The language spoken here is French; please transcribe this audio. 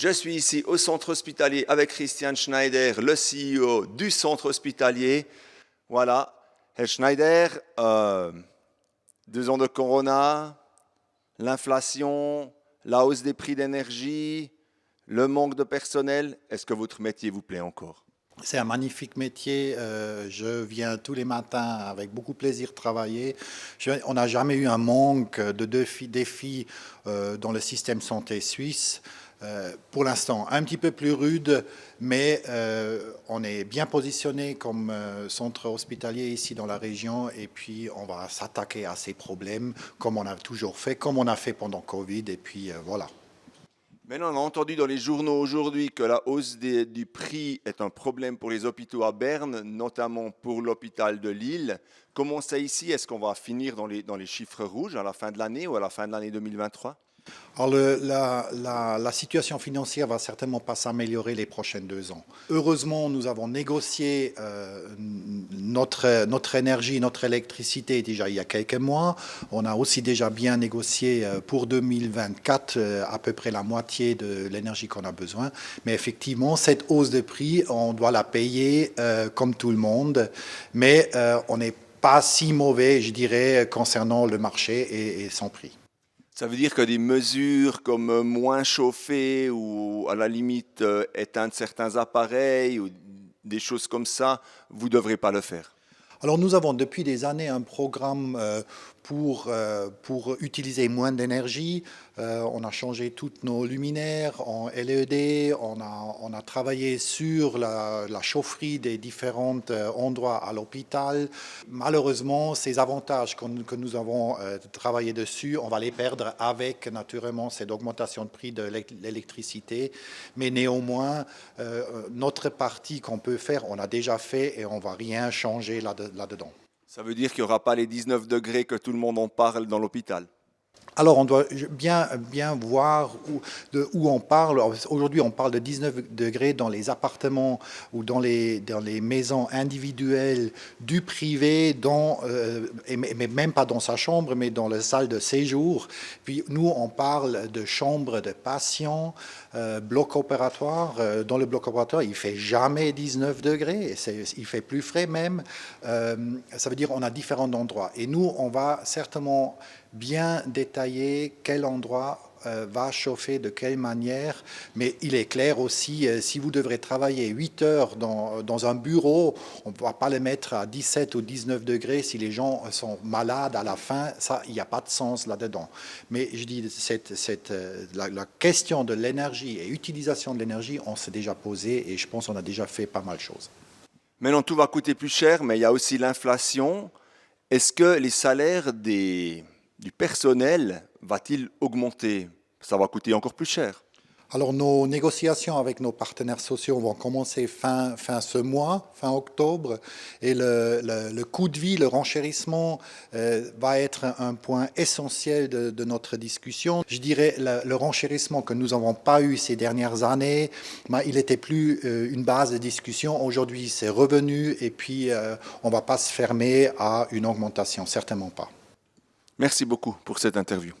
Je suis ici au centre hospitalier avec Christian Schneider, le CEO du centre hospitalier. Voilà, Herr Schneider, 2 ans de corona, l'inflation, la hausse des prix d'énergie, le manque de personnel. Est-ce que votre métier vous plaît encore? C'est un magnifique métier. Je viens tous les matins avec beaucoup de plaisir travailler. On n'a jamais eu un manque de défis dans le système santé suisse. Pour l'instant, un petit peu plus rude, mais on est bien positionné comme centre hospitalier ici dans la région et puis on va s'attaquer à ces problèmes comme on a toujours fait, comme on a fait pendant Covid et puis voilà. Maintenant, on a entendu dans les journaux aujourd'hui que la hausse du prix est un problème pour les hôpitaux à Berne, notamment pour l'hôpital de Lille. Comment c'est ici? Est-ce qu'on va finir dans les chiffres rouges à la fin de l'année ou à la fin de l'année 2023? Alors la situation financière va certainement pas s'améliorer les prochaines 2 ans. Heureusement, nous avons négocié notre énergie, notre électricité déjà il y a quelques mois. On a aussi déjà bien négocié pour 2024 à peu près la moitié de l'énergie qu'on a besoin. Mais effectivement, cette hausse de prix, on doit la payer comme tout le monde. Mais on n'est pas si mauvais, je dirais, concernant le marché et son prix. Ça veut dire que des mesures comme moins chauffer ou à la limite éteindre certains appareils ou des choses comme ça, vous ne devrez pas le faire. Alors nous avons depuis des années un programme pour utiliser moins d'énergie. On a changé toutes nos luminaires en LED, on a travaillé sur la chaufferie des différents endroits à l'hôpital. Malheureusement, ces avantages que nous avons travaillé dessus, on va les perdre avec naturellement cette augmentation de prix de l'électricité. Mais néanmoins, notre partie qu'on peut faire, on a déjà fait et on ne va rien changer là-dedans. Ça veut dire qu'il n'y aura pas les 19 degrés que tout le monde en parle dans l'hôpital. Alors, on doit bien voir où on parle. Aujourd'hui, on parle de 19 degrés dans les appartements ou dans les maisons individuelles du privé, mais même pas dans sa chambre, mais dans la salle de séjour. Puis nous, on parle de chambre de patients, bloc opératoire. Dans le bloc opératoire, il ne fait jamais 19 degrés, il fait plus frais même. Ça veut dire qu'on a différents endroits. Et nous, on va certainement bien détailler quel endroit va chauffer de quelle manière, mais il est clair aussi, si vous devrez travailler 8 heures dans un bureau, on ne va pas le mettre à 17 ou 19 degrés si les gens sont malades à la fin, ça, il n'y a pas de sens là-dedans. Mais je dis, la question de l'énergie et utilisation de l'énergie, on s'est déjà posé et je pense qu'on a déjà fait pas mal de choses. Maintenant, tout va coûter plus cher, mais il y a aussi l'inflation. Est-ce que les salaires du personnel va-t-il augmenter? Ça va coûter encore plus cher. Alors, nos négociations avec nos partenaires sociaux vont commencer fin ce mois, fin octobre, et le coût de vie, le renchérissement va être un point essentiel de notre discussion. Je dirais le renchérissement que nous n'avons pas eu ces dernières années, il n'était plus une base de discussion. Aujourd'hui, c'est revenu et puis on ne va pas se fermer à une augmentation, certainement pas. Merci beaucoup pour cette interview.